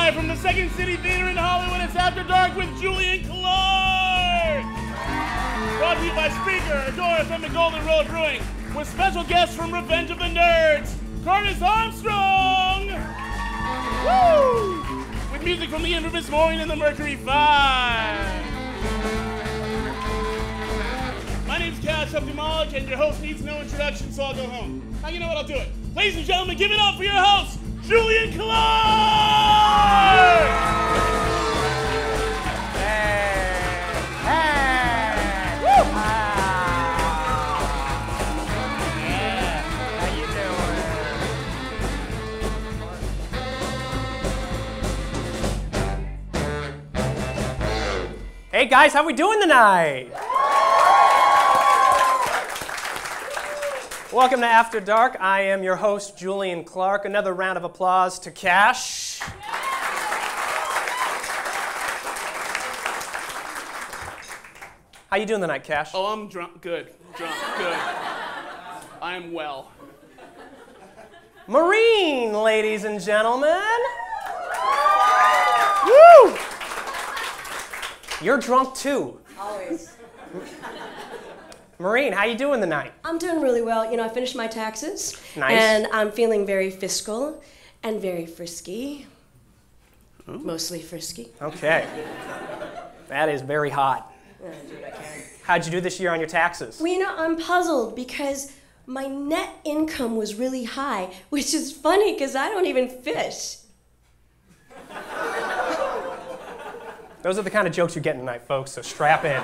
live from the Second City Theater in Hollywood. It's After Dark with Julian Clark. Brought to you by Spreaker, Adora from the Golden Road Brewing, with special guests from Revenge of the Nerds, Curtis Armstrong. Woo! With music from the infamous Maureen and the Mercury 5. My name's Cash, I'm monologue, and your host needs no introduction, so I'll go home. Now you know what, I'll do it. Ladies and gentlemen, give it up for your host, Julian Clark! Hey guys, how we doing tonight? Welcome to After Dark. I am your host, Julian Clark. Another round of applause to Cash. How you doing tonight, Cash? Oh, I'm drunk. Good. Good. I am well. Maureen, ladies and gentlemen. Woo! You're drunk too. Always. Maureen, how you doing tonight? I'm doing really well. You know, I finished my taxes. Nice. And I'm feeling very fiscal and very frisky. Ooh. Mostly frisky. Okay. That is very hot. I do what I can. How'd you do this year on your taxes? Well, you know, I'm puzzled because my net income was really high, which is funny because I don't even fish. Those are the kind of jokes you're getting tonight, folks, so strap in.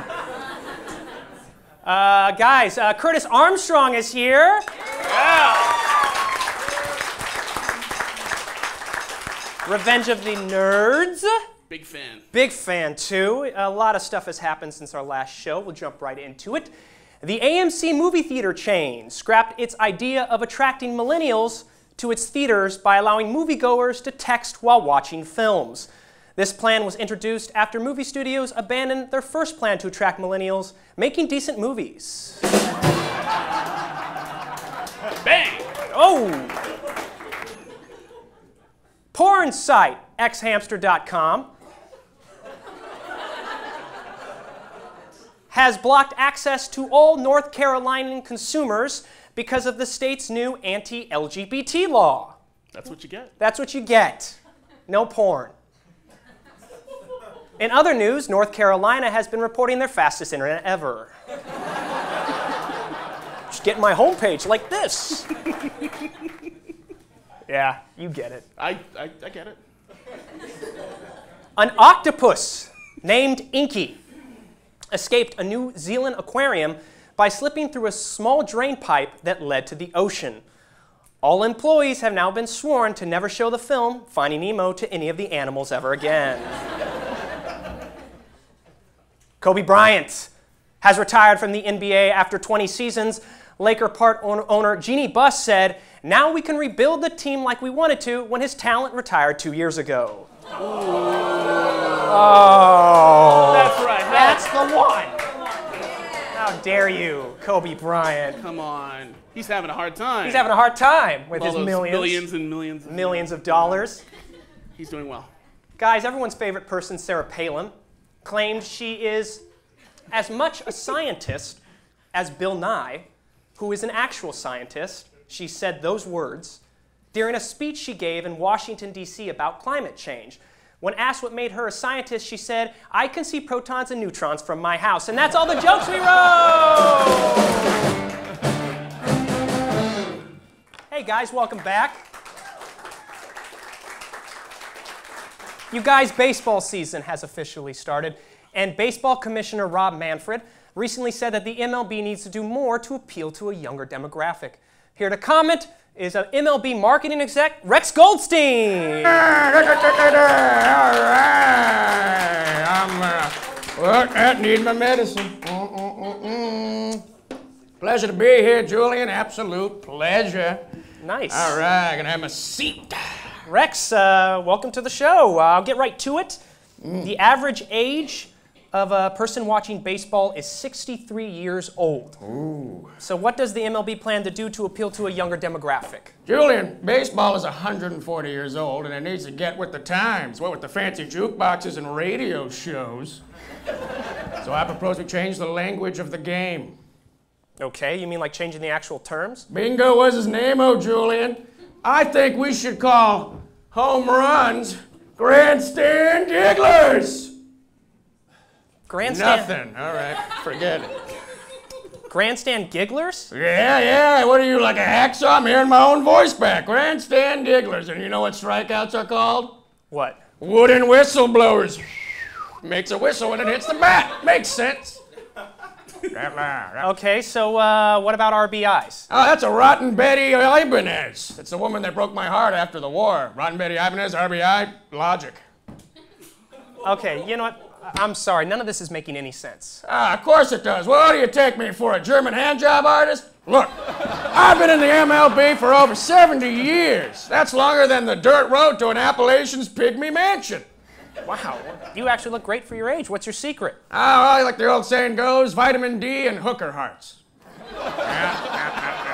Guys, Curtis Armstrong is here. Yeah. Revenge of the Nerds. Big fan. Big fan, too. A lot of stuff has happened since our last show. We'll jump right into it. The AMC movie theater chain scrapped its idea of attracting millennials to its theaters by allowing moviegoers to text while watching films. This plan was introduced after movie studios abandoned their first plan to attract millennials, making decent movies. Bang! Oh! Porn site, xhamster.com, has blocked access to all North Carolinian consumers because of the state's new anti-LGBT law. That's what you get. That's what you get. No porn. In other news, North Carolina has been reporting their fastest internet ever. Just get my homepage like this. Yeah, you get it. I get it. An octopus named Inky escaped a New Zealand aquarium by slipping through a small drain pipe that led to the ocean. All employees have now been sworn to never show the film Finding Nemo to any of the animals ever again. Kobe Bryant has retired from the NBA after 20 seasons. Laker part owner Jeannie Buss said, "Now we can rebuild the team like we wanted to when his talent retired 2 years ago." Oh. That's right. That's the one. How dare you, Kobe Bryant. Come on. He's having a hard time. He's having a hard time with all his those millions and millions. of dollars. He's doing well. Guys, everyone's favorite person, Sarah Palin, claimed she is as much a scientist as Bill Nye, who is an actual scientist. She said those words during a speech she gave in Washington, D.C. about climate change. When asked what made her a scientist, she said, "I can see protons and neutrons from my house." And that's all the jokes we wrote! Hey guys, welcome back. You guys, baseball season has officially started, and baseball commissioner Rob Manfred recently said that the MLB needs to do more to appeal to a younger demographic. Here to comment is an MLB marketing exec, Rex Goldstein. All right, I need my medicine. Pleasure to be here, Julian. Absolute pleasure. Nice. All right, gonna have my seat. Rex, welcome to the show. I'll get right to it. The average age of a person watching baseball is 63 years old. Ooh. So what does the MLB plan to do to appeal to a younger demographic? Julian, baseball is 140 years old and it needs to get with the times. What with the fancy jukeboxes and radio shows. So I propose we change the language of the game. Okay, you mean like changing the actual terms? Bingo was his name, oh Julian. I think we should call home runs grandstand gigglers. Grandstand... Nothing. All right, forget it. Grandstand gigglers? Yeah. What are you, like a hacksaw? I'm hearing my own voice back. Grandstand gigglers. And you know what strikeouts are called? What? Wooden whistle blowers. Makes a whistle when it hits the bat. Makes sense. Okay, so what about RBIs? Oh, that's a Rotten Betty Ibanez. It's the woman that broke my heart after the war. Rotten Betty Ibanez, RBI, logic. Okay, you know what? I'm sorry, none of this is making any sense. Of course it does. What do you take me for, a German handjob artist? Look, I've been in the MLB for over 70 years. That's longer than the dirt road to an Appalachian's pygmy mansion. Wow, you actually look great for your age. What's your secret? Oh, well, like the old saying goes, vitamin D and hooker hearts.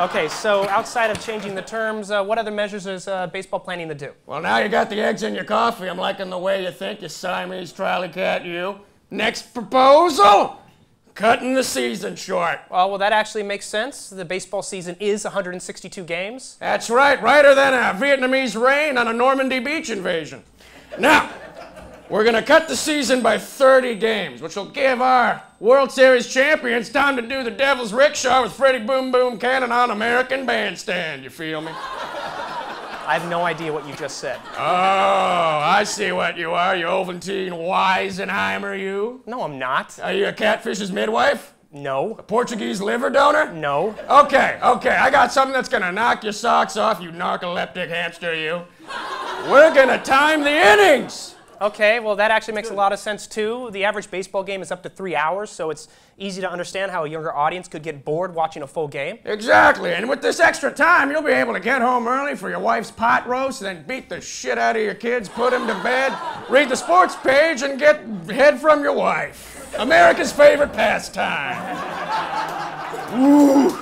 Okay, so outside of changing the terms, what other measures is baseball planning to do? Well, now you got the eggs in your coffee. I'm liking the way you think, you Siamese trolley cat, you. Next proposal? Cutting the season short. Well, that actually makes sense. The baseball season is 162 games. That's right, righter than a Vietnamese rain on a Normandy beach invasion. Now, we're going to cut the season by 30 games, which will give our World Series champions time to do the Devil's Rickshaw with Freddie Boom Boom Cannon on American Bandstand. You feel me? I have no idea what you just said. Oh, I see what you are, you Ovaltine Weisenheimer, you. No, I'm not. Are you a catfish's midwife? No. A Portuguese liver donor? No. Okay, I got something that's going to knock your socks off, you narcoleptic hamster, you. We're going to time the innings. Okay, well, that actually makes a lot of sense, too. The average baseball game is up to 3 hours, so it's easy to understand how a younger audience could get bored watching a full game. Exactly, and with this extra time, you'll be able to get home early for your wife's pot roast, then beat the shit out of your kids, put them to bed, read the sports page, and get head from your wife. America's favorite pastime. Ooh.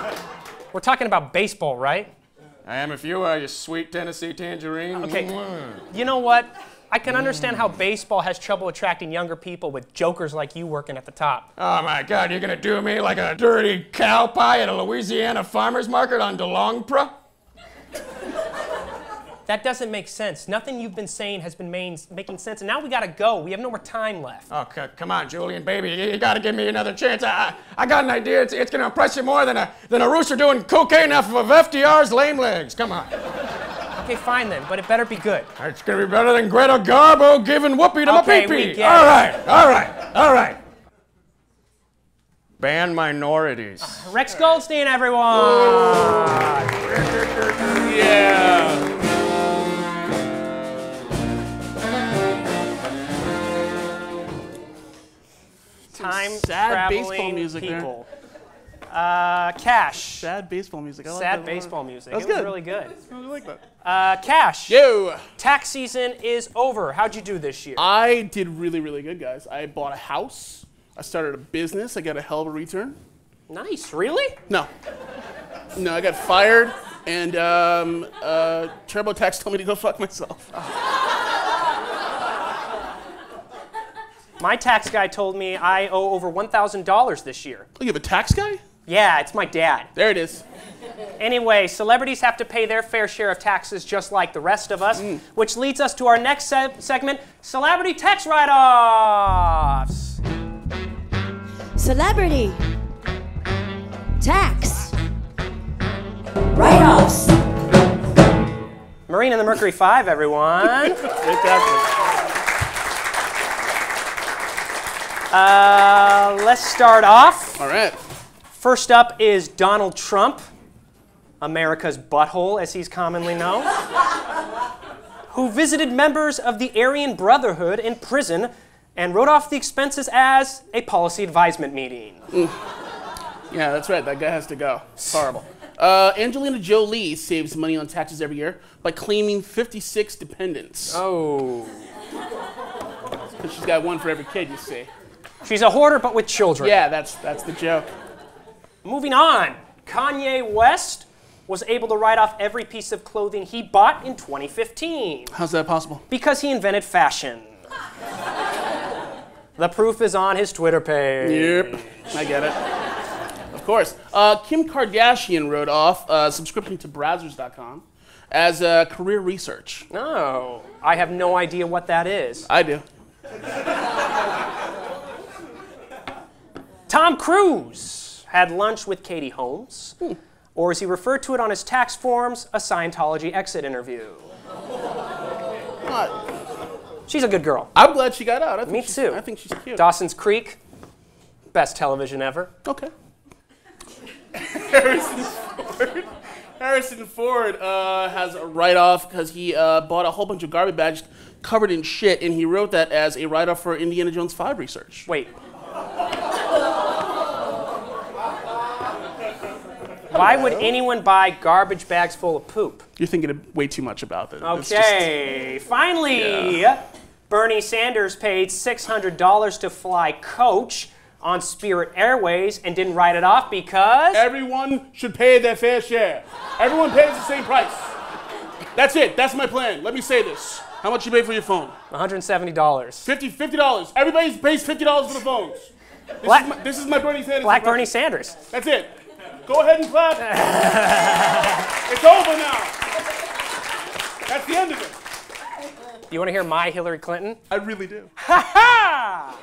We're talking about baseball, right? I am if you are, you sweet Tennessee tangerine. Okay, you know what? I can understand how baseball has trouble attracting younger people with jokers like you working at the top. Oh my God, you're gonna do me like a dirty cow pie at a Louisiana farmer's market on DeLongpra? That doesn't make sense. Nothing you've been saying has been making sense, and now we gotta go. We have no more time left. Oh, come on, Julian, baby, you gotta give me another chance. I got an idea. It's gonna impress you more than a rooster doing cocaine off of FDR's lame legs. Come on. Okay, fine then, but it better be good. It's gonna be better than Greta Garbo giving whoopee to my pee-pee. We get all right. Ban minorities. Rex Goldstein, everyone! Yeah. Time-traveling baseball music people. Cash. Sad baseball music. I like Sad that baseball music. That was It was good. really good. I really like that. Cash. Yo! Tax season is over. How'd you do this year? I did really, really good, guys. I bought a house. I started a business. I got a hell of a return. Nice. Really? No, I got fired, and TurboTax told me to go fuck myself. My tax guy told me I owe over $1,000 this year. Oh, you have a tax guy? Yeah, it's my dad. There it is. Anyway, celebrities have to pay their fair share of taxes just like the rest of us, which leads us to our next segment, Celebrity Tax Write-Offs. Celebrity. Tax. Write-offs. Marine and the Mercury 5, everyone. Let's start off. All right. First up is Donald Trump, America's butthole, as he's commonly known, who visited members of the Aryan Brotherhood in prison and wrote off the expenses as a policy advisement meeting. Yeah, that's right. That guy has to go. It's horrible. Angelina Jolie saves money on taxes every year by claiming 56 dependents. Oh. Because she's got one for every kid, you see. She's a hoarder, but with children. Yeah, that's the joke. Moving on, Kanye West was able to write off every piece of clothing he bought in 2015. How's that possible? Because he invented fashion. The proof is on his Twitter page. Yep, I get it. Of course. Kim Kardashian wrote off subscription to Browsers.com as career research. No, I have no idea what that is. I do. Tom Cruise had lunch with Katie Holmes, or as he referred to it on his tax forms, a Scientology exit interview. She's a good girl. I'm glad she got out. Me too. I think she's cute. Dawson's Creek, best television ever. Okay. Harrison Ford has a write-off because he bought a whole bunch of garbage bags covered in shit, and he wrote that as a write-off for Indiana Jones 5 research. Wait. Why would anyone buy garbage bags full of poop? You're thinking way too much about it. Okay, finally, Bernie Sanders paid $600 to fly coach on Spirit Airways and didn't write it off because... Everyone should pay their fair share. Everyone pays the same price. That's it. That's my plan. Let me say this. How much you pay for your phone? $170. $50. Everybody pays $50 for the phones. This is my Bernie Sanders. Black Bernie Sanders. That's it. Go ahead and clap. It's over now. That's the end of it. You want to hear my Hillary Clinton? I really do. Ha ha!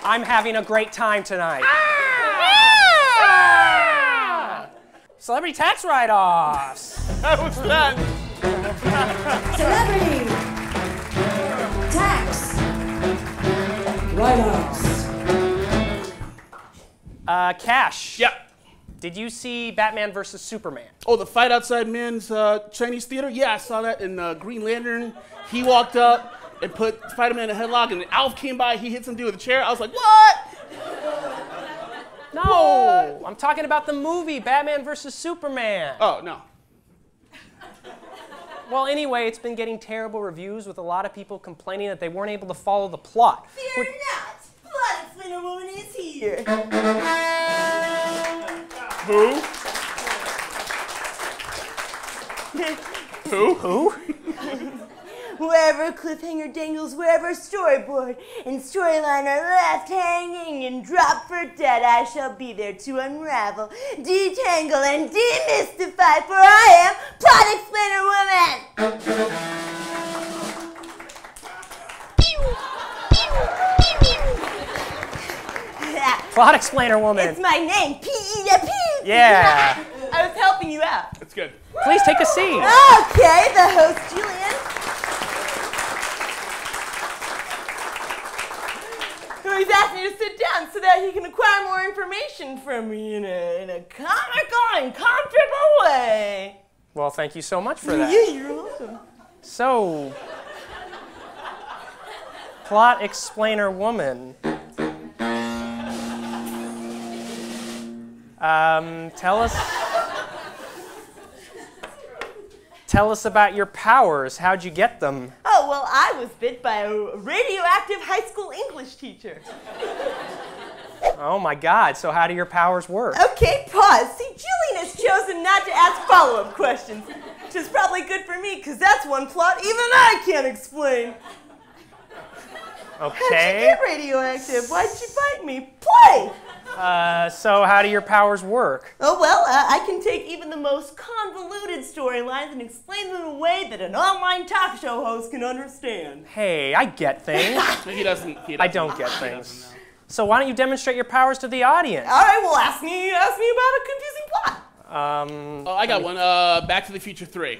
I'm having a great time tonight. Celebrity tax write-offs. That was that. Celebrity tax write-offs. Cash. Yeah. Did you see Batman versus Superman? Oh, the fight outside Man's Chinese theater? Yeah, I saw that in Green Lantern. He walked up and put Spider-Man in a headlock, and Alf came by, he hit some dude with a chair. I was like, what? No, I'm talking about the movie Batman versus Superman. Oh, no. Well, anyway, it's been getting terrible reviews with a lot of people complaining that they weren't able to follow the plot. Fear not! Blood Splinter Woman is here! Who? Who? Wherever cliffhanger dangles, wherever storyboard and storyline are left hanging and dropped for dead, I shall be there to unravel, detangle, and demystify, for I am Plot Explainer Woman! Plot Explainer Woman. It's my name, P-E-P! Yeah. I was helping you out. That's good. Please take a seat. Okay, the host, Julian. He's asked me to sit down so that he can acquire more information from me in a comical and comfortable way. Well, thank you so much for that. Yeah, you're welcome. So, Plot Explainer Woman. Tell us about your powers. How'd you get them? Oh, well, I was bit by a radioactive high school English teacher. Oh my God, so how do your powers work? Okay, pause. See, Julian has chosen not to ask follow-up questions, which is probably good for me, because that's one plot even I can't explain. Okay. How'd you get radioactive? Why'd you bite me? Play! So how do your powers work? Oh, well, I can take even the most convoluted storylines and explain them in a way that an online talk show host can understand. Hey, I get things. He doesn't. I don't get things. So why don't you demonstrate your powers to the audience? All right, well, ask me about a confusing plot. Oh, I got one. Back to the Future 3.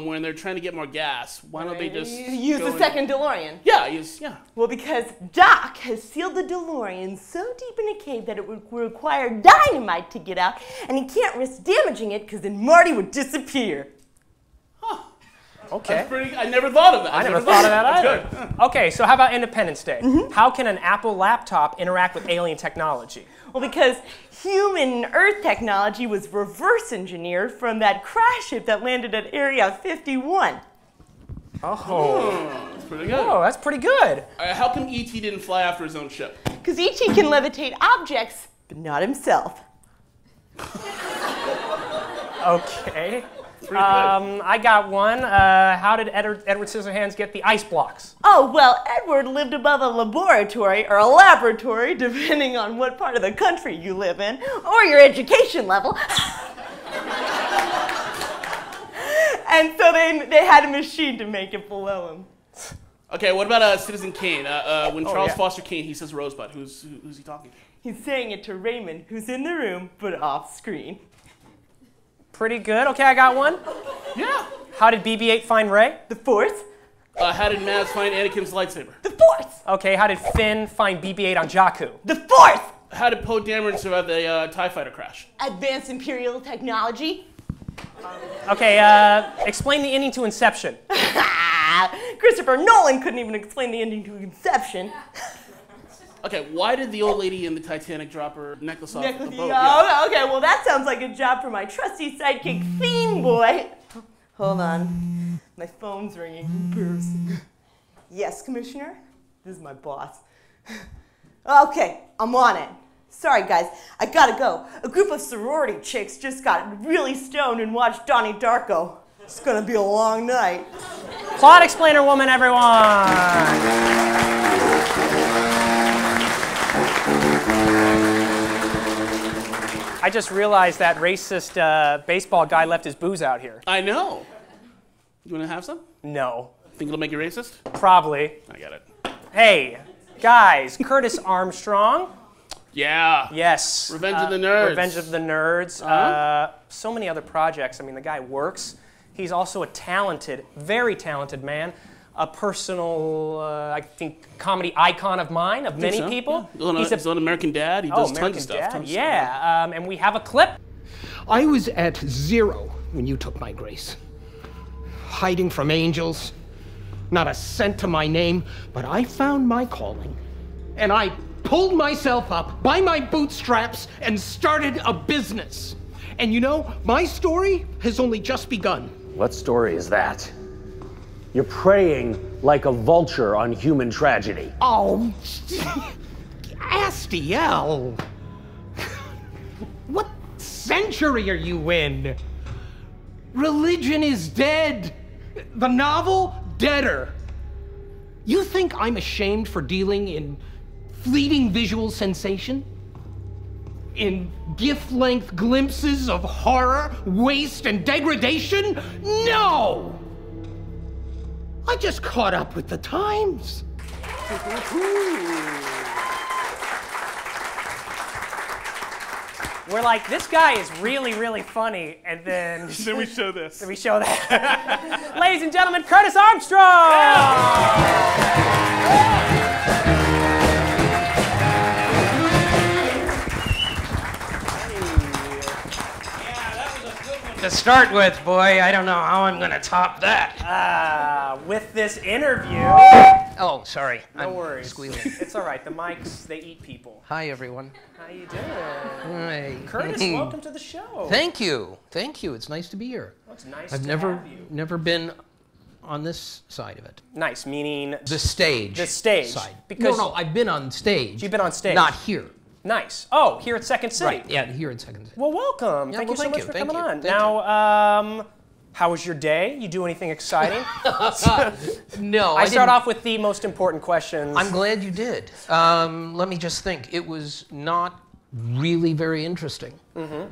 When they're trying to get more gas, why don't they just Use go the second DeLorean. Yeah. Well, because Doc has sealed the DeLorean so deep in a cave that it would require dynamite to get out, and he can't risk damaging it because then Marty would disappear. Okay. That's pretty. I never thought of that. I never thought of that either. Good. Okay, so how about Independence Day? How can an Apple laptop interact with alien technology? Well, because human Earth technology was reverse engineered from that crash ship that landed at Area 51. Oh. That's pretty good. Oh, that's pretty good. How come E.T. didn't fly after his own ship? Because E.T. can levitate objects, but not himself. Okay. I got one. How did Edward Scissorhands get the ice blocks? Oh, well, Edward lived above a laboratory, or a laboratory, depending on what part of the country you live in, or your education level. And so they had a machine to make it below him. Okay, what about Citizen Kane? When Charles Foster Kane, he says Rosebud. Who's he talking to? He's saying it to Raymond, who's in the room, but off screen. Pretty good. Okay, I got one. Yeah. How did BB-8 find Rey? The Force? How did Maz find Anakin's lightsaber? The Force! Okay, how did Finn find BB-8 on Jakku? The Force! How did Poe Dameron survive the TIE fighter crash? Advanced Imperial technology. Okay, explain the ending to Inception. Christopher Nolan couldn't even explain the ending to Inception. Okay, why did the old lady in the Titanic drop her necklace off the boat? Oh, okay, well that sounds like a job for my trusty sidekick, Theme Boy. Hold on, my phone's ringing. Embarrassing. Yes, Commissioner? This is my boss. Okay, I'm on it. Sorry guys, I gotta go. A group of sorority chicks just got really stoned and watched Donnie Darko. It's gonna be a long night. Plot explainer woman, everyone! I just realized that racist baseball guy left his booze out here. I know. You want to have some? No. Think it'll make you racist? Probably. I get it. Hey, guys, Curtis Armstrong. Yeah. Yes. Revenge of the Nerds. Revenge of the Nerds. So many other projects. I mean, the guy works. He's also a talented, very talented man. A personal, I think, comedy icon of mine, of many people. Yeah. He's an American Dad. He does tons of stuff. And we have a clip. I was at 0 when you took my grace. Hiding from angels, not a cent to my name, but I found my calling. And I pulled myself up by my bootstraps and started a business. And you know, my story has only just begun. What story is that? You're preying like a vulture on human tragedy. Oh, Astiel. What century are you in? Religion is dead. The novel, deader. You think I'm ashamed for dealing in fleeting visual sensation? In gift-length glimpses of horror, waste, and degradation? No! I just caught up with the times. We're like, this guy is really, really funny, and then... Then we show this. Then we show that. Ladies and gentlemen, Curtis Armstrong! To start with, boy, I don't know how I'm gonna top that. With this interview... Oh, sorry. No I'm worries. squealing. It's all right. The mics, they eat people. Hi, everyone. How you doing? Hi. Curtis, welcome to the show. Thank you. Thank you. It's nice to be here. Well, it's nice I've to never have you. never been on this side of it. Nice, meaning... The stage. The stage. Side. Because No, I've been on stage. You've been on stage. Not here. Nice. Oh, here at Second City. Right, yeah, here at Second City. Well, welcome. Yeah, Thank well, you so much you. for Thank coming you. on. Thank Now, how was your day? You do anything exciting? No, I start off with the most important questions. I'm glad you did. Let me just think. It was not really very interesting.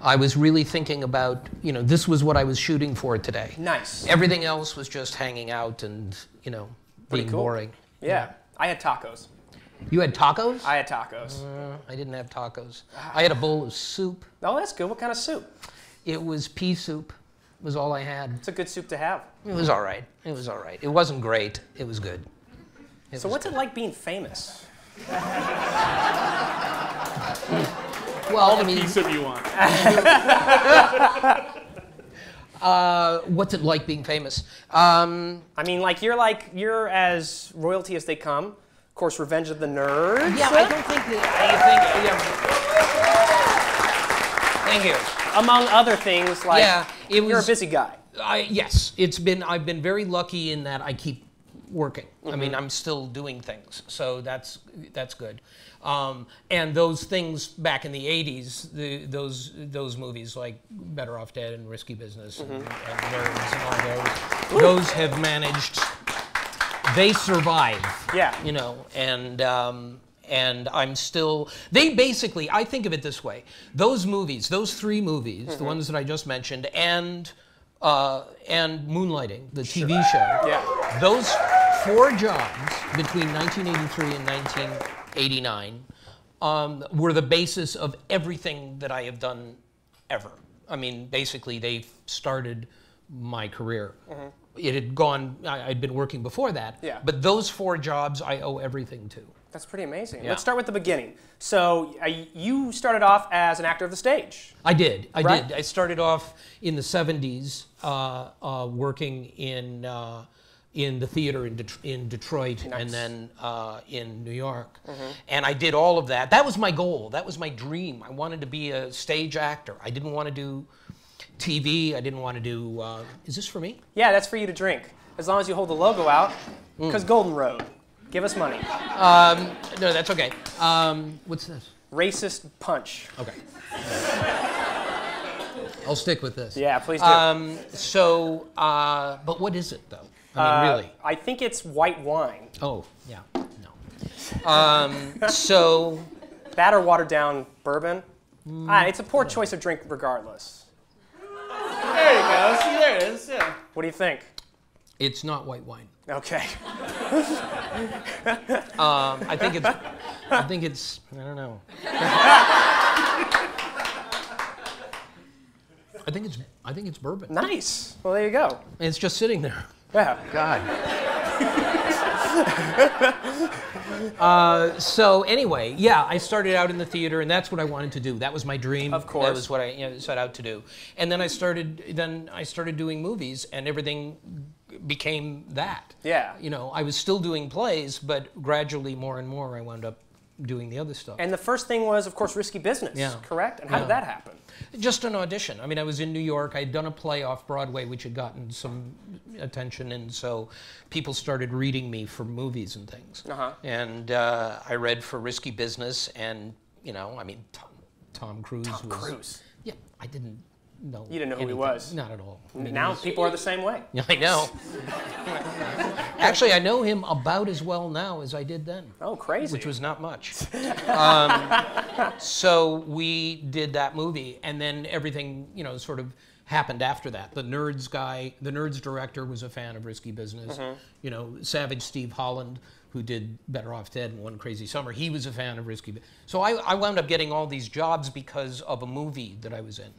I was really thinking about, this was what I was shooting for today. Nice. Everything else was just hanging out and, being cool. boring. Yeah. I had tacos. You had tacos? I had tacos. I didn't have tacos. I had a bowl of soup. Oh, that's good. What kind of soup? It was pea soup. Was all I had. It's a good soup to have. It was all right. It was all right. It wasn't great. It was good. So what's it like being famous? Well, The piece of you want. What's it like being famous? I mean, you're as royalty as they come. Of course, Revenge of the Nerds. Yeah, I don't think that. Thank you. Among other things, you're a busy guy. Yes, I've been very lucky in that I keep working. I mean, I'm still doing things, so that's good. And those things back in the '80s, those movies like Better Off Dead and Risky Business and Nerds and all those have managed. They survive. Yeah. You know, and I'm still. They basically, I think of it this way: those movies, those 3 movies, the ones that I just mentioned, and Moonlighting, the TV show. Yeah. Those 4 jobs between 1983 and 1989 were the basis of everything that I have done ever. I mean, basically, they started my career. It had gone. I'd been working before that. Yeah. But those 4 jobs, I owe everything to. That's pretty amazing. Yeah. Let's start with the beginning. So you started off as an actor of the stage. I did. I did. I started off in the '70s working in the theater in Detroit and then in New York. And I did all of that. That was my goal. That was my dream. I wanted to be a stage actor. I didn't want to do TV. I didn't want to do... is this for me? Yeah, that's for you to drink. As long as you hold the logo out. Because Golden Road. Give us money. No, that's okay. What's this? Racist punch. Okay. I'll stick with this. Yeah, please do. But what is it, though? I mean, really? I think it's white wine. Oh, yeah. No. That or watered down bourbon. It's a poor choice of drink regardless. There you go. See, there it is. Yeah. What do you think? It's not white wine. Okay. I think it's. I don't know. I think it's bourbon. Nice. Well, there you go. And it's just sitting there. Yeah. God. So anyway, yeah, I started out in the theater, and that's what I wanted to do. That was my dream. Of course. That was what I set out to do. And then I started doing movies, and everything became that. Yeah. You know, I was still doing plays, but gradually more and more I wound up doing the other stuff. And the first thing was, of course, Risky Business, correct? And how did that happen? Just an audition. I mean, I was in New York. I'd done a play off Broadway, which had gotten some attention, and so people started reading me for movies and things. And I read for Risky Business, and, you know, I mean, Tom Cruise was... Tom Cruise? Yeah, I didn't know You didn't know anything. who he was? Not at all. I mean, now people are the same way. Yeah, I know. Actually, I know him about as well now as I did then. Oh, crazy. Which was not much. So we did that movie, and then everything, you know, sort of happened after that. The Nerds director was a fan of Risky Business. You know, Savage Steve Holland, who did Better Off Dead and One Crazy Summer, he was a fan of Risky Business. So I wound up getting all these jobs because of a movie that I was in.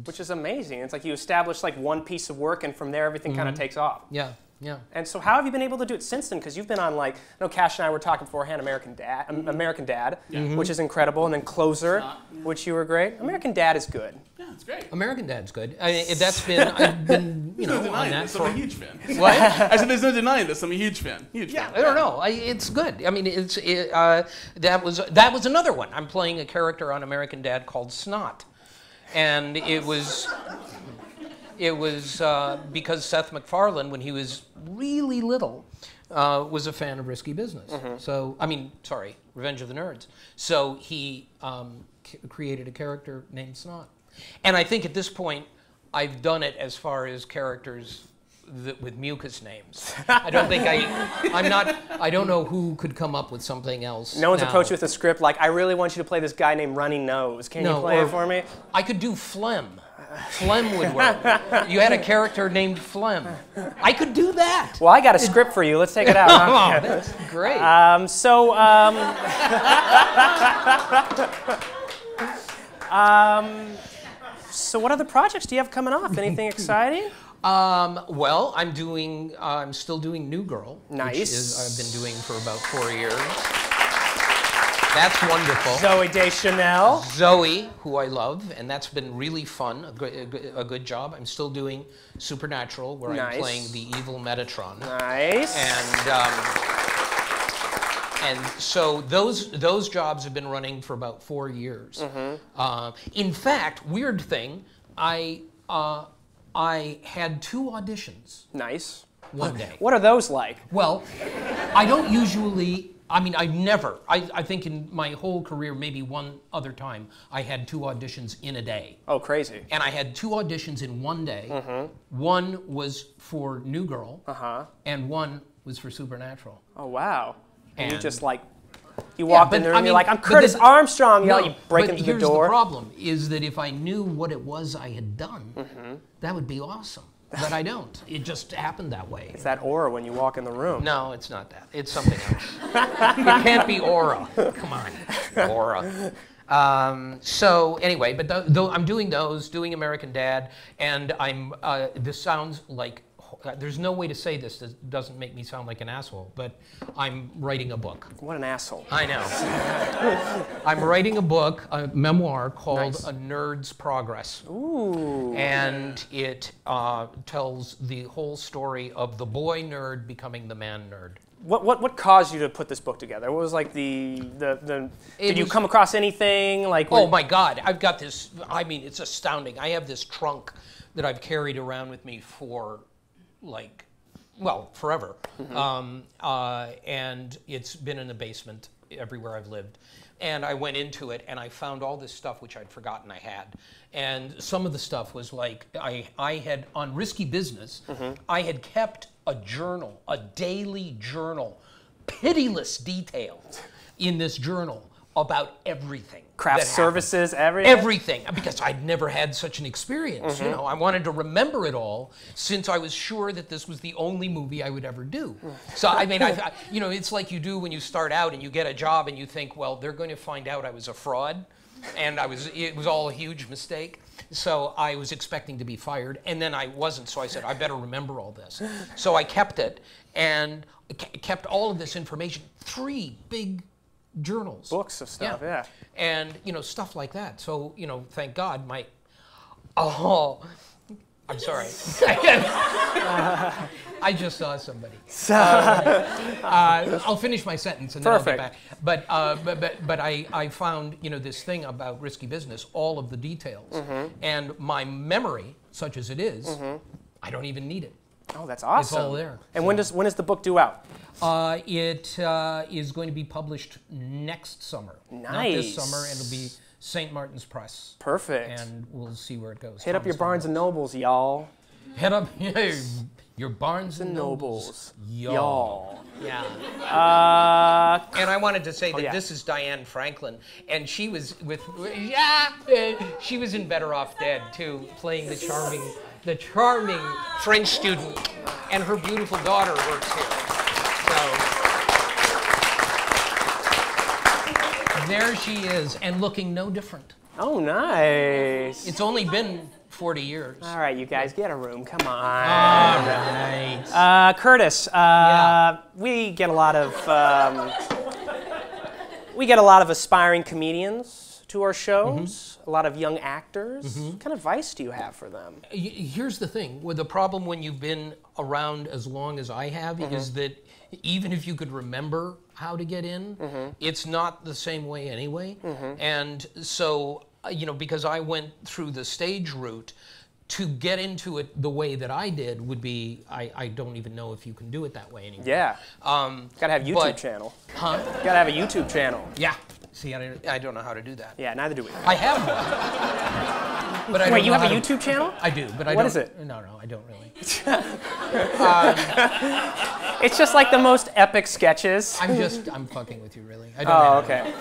Which is amazing. It's like you establish like one piece of work, and from there everything kind of takes off. Yeah, yeah. And so how have you been able to do it since then? Because you've been on, like, I know Cash and I were talking beforehand, American Dad, which is incredible, and then Closer, which you were great. American Dad is good. Yeah, it's great. American Dad's good. I've been, you know, on that for... I'm a huge fan. What? I said there's no denying this. I'm a huge fan. Yeah, I don't know. It's good. I mean, that was another one. I'm playing a character on American Dad called Snot. And it was because Seth MacFarlane, when he was really little, was a fan of Risky Business. So, I mean, sorry, Revenge of the Nerds. So he created a character named Snot. And I think at this point, I've done it as far as characters with mucus names. I don't think I don't know who could come up with something else. No one's approached you with a script like, I really want you to play this guy named Runny Nose. Can you play it for me? I could do Phlegm. Phlegm would work. You had a character named Phlegm. I could do that. Well, I got a script for you. Let's take it out. Oh, that's great. So what other projects do you have coming off? Anything exciting? Well, I'm still doing New Girl. Nice. Which I've been doing for about 4 years. That's wonderful. Zoe Deschanel. Zoe, who I love, and that's been really fun, a good job. I'm still doing Supernatural, where I'm playing the evil Metatron. Nice. And so those jobs have been running for about 4 years. In fact, weird thing, I had 2 auditions Nice. one day. What are those like? Well, I don't usually, I mean, I never, I think in my whole career, maybe one other time, I had 2 auditions in a day. Oh, crazy. And I had 2 auditions in one day. One was for New Girl, and one was for Supernatural. Oh, wow. And you And- just like, you walked in there and you're like, I'm Curtis Armstrong. You break into the Here's door. the problem, is that if I knew what it was I had done, that would be awesome. But I don't. It just happened that way. It's that aura when you walk in the room. No, it's not that. It's something else. It can't be aura. Come on, aura. So anyway, but though I'm doing those, doing American Dad, and I'm. This sounds like. There's no way to say this that doesn't make me sound like an asshole, but I'm writing a book. What an asshole. I know. I'm writing a book, a memoir called A Nerd's Progress. Ooh. And it tells the whole story of the boy nerd becoming the man nerd. What caused you to put this book together? What was like did you come across anything like? Oh my God, I've got this, I mean, it's astounding. I have this trunk that I've carried around with me for like, well, forever. And it's been in the basement everywhere I've lived. And I went into it and I found all this stuff which I'd forgotten I had. And some of the stuff was like, I had, on Risky Business, I had kept a journal, a daily journal, pitiless detail in this journal about everything. Craft services, everything? Everything, because I'd never had such an experience, you know. I wanted to remember it all since I was sure that this was the only movie I would ever do. So, I mean, you know, it's like you do when you start out and you get a job and you think, well, they're going to find out I was a fraud, and it was all a huge mistake. So I was expecting to be fired, and then I wasn't, so I said, I better remember all this. So I kept it, and kept all of this information, 3 big journals. Books of stuff, yeah. And, you know, stuff like that. So, you know, thank God I'm sorry. I just saw somebody. I'll finish my sentence and then I'll get back. But I found, you know, this thing about Risky Business, all of the details. And my memory, such as it is, I don't even need it. Oh, that's awesome. It's all there. And when is the book due out? It is going to be published next summer. Nice. Not this summer, and it'll be St. Martin's Press. Perfect. And we'll see where it goes. Hit up your Barnes & Nobles, y'all. Hit up your Barnes & Nobles. Y'all. Yeah. And I wanted to say that this is Diane Franklin, and she was she was in Better Off Dead too, playing the charming French student, and her beautiful daughter works here. So there she is, and looking no different. Oh, nice. It's only been 40 years. All right, you guys, get a room. Come on. All right. Curtis, we get a lot of aspiring comedians to our shows. A lot of young actors. What kind of advice do you have for them? Here's the thing. Well, the problem when you've been around as long as I have is that even if you could remember how to get in, it's not the same way anyway. And so, you know, because I went through the stage route, to get into it the way that I did would be, I don't even know if you can do it that way anymore. Yeah. Gotta have a YouTube channel. Huh? Gotta have a YouTube channel. Yeah. See, I don't know how to do that. Yeah, neither do we. I have one. But I Wait, don't you know have a how YouTube channel? I do, but I don't. What is it? No, I don't really. It's just like the most epic sketches. I'm fucking with you, really. I don't okay.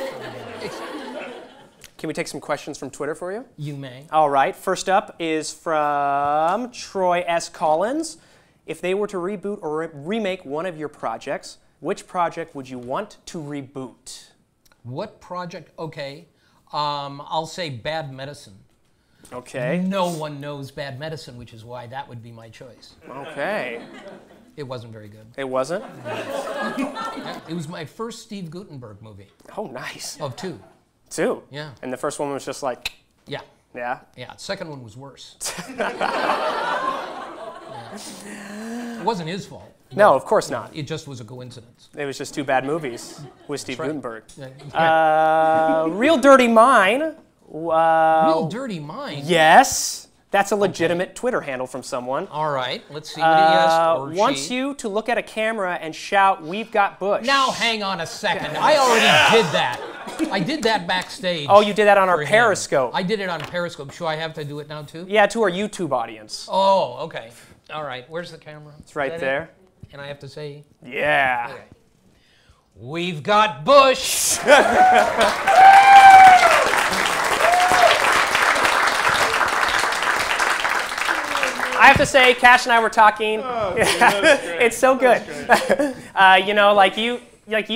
Can we take some questions from Twitter for you? You may. All right. First up is from Troy S. Collins. If they were to reboot or remake one of your projects, which project would you want to reboot? What project? Okay. I'll say Bad Medicine. Okay. No one knows Bad Medicine, which is why that would be my choice. Okay. It wasn't very good. It wasn't? Yeah, it was my first Steve Guttenberg movie. Oh, nice. Of 2. 2? Yeah. And the first one was just like... Yeah. Yeah? Yeah, the second one was worse. It wasn't his fault. No, of course not. It just was a coincidence. It was just 2 bad movies with Steve Guttenberg. Yeah. Real Dirty Mind. Real Dirty Mind? Yes. That's a legitimate Twitter handle from someone. All right, let's see what he has. Or Wants she. you to look at a camera and shout, "We've got Bush." Now, hang on a second. I already did that. I did that backstage. Oh, you did that on our for him. Periscope. I did it on Periscope. Should I have to do it now, too? Yeah, to our YouTube audience. Oh, okay. All right, where's the camera? It's right there. And I have to say? Yeah. Okay. We've got Bush. I have to say, Cash and I were talking. Oh, it's so good. You know, like you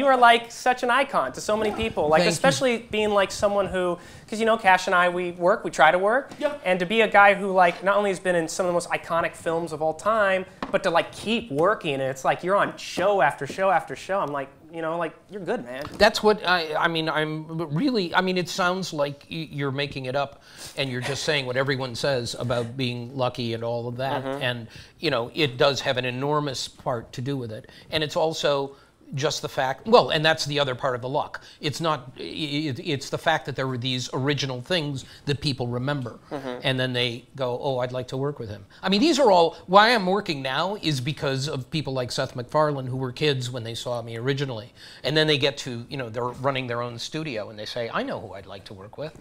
are like such an icon to so many people. Like, especially being like someone who, because you know, Cash and I, we try to work. Yeah. And to be a guy who like not only has been in some of the most iconic films of all time, but to like keep working, and it's like you're on show after show after show. I'm like, you know, like, you're good, man. That's what I mean, it sounds like you're making it up and you're just saying what everyone says about being lucky and all of that. And, you know, it does have an enormous part to do with it. And it's also just the fact, well, and that's the other part of the luck. It's not, it's the fact that there were these original things that people remember. And then they go, oh, I'd like to work with him. I mean, these are all, why I'm working now is because of people like Seth MacFarlane who were kids when they saw me originally. And then they get to, you know, they're running their own studio and they say, I know who I'd like to work with.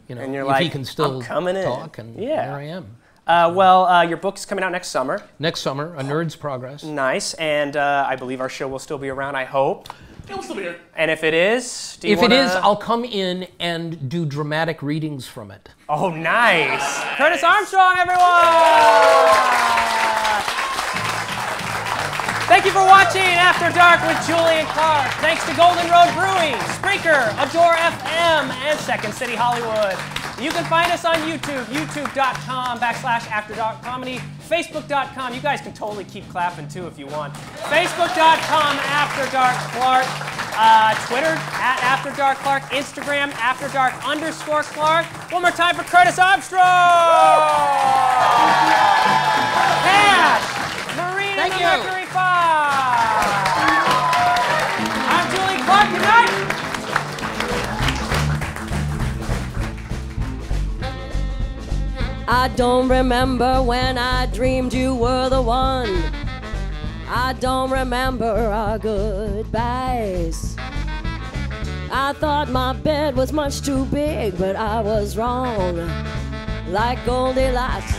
You know, and you're if like, he can still I'm coming talk, in. And there I am. Your book is coming out next summer. Next summer, A Nerd's Progress. Nice, and I believe our show will still be around, I hope. It will still be here. And if it is, If it is, I'll come in and do dramatic readings from it. Oh, nice. Curtis Armstrong, everyone! Thank you for watching After Dark with Julian Clark. Thanks to Golden Road Brewing, Spreaker, Adore FM, and Second City Hollywood. You can find us on YouTube, youtube.com/AfterDarkComedy, Facebook.com. You guys can totally keep clapping too if you want. Facebook.com/AfterDarkClark, Twitter @AfterDarkClark, Instagram @AfterDark_Clark. One more time for Curtis Armstrong! Cash! Marina Thank the you. Mercury 5! I'm Julian Clark, good night! I don't remember when I dreamed you were the one. I don't remember our goodbyes. I thought my bed was much too big, but I was wrong. Like Goldilocks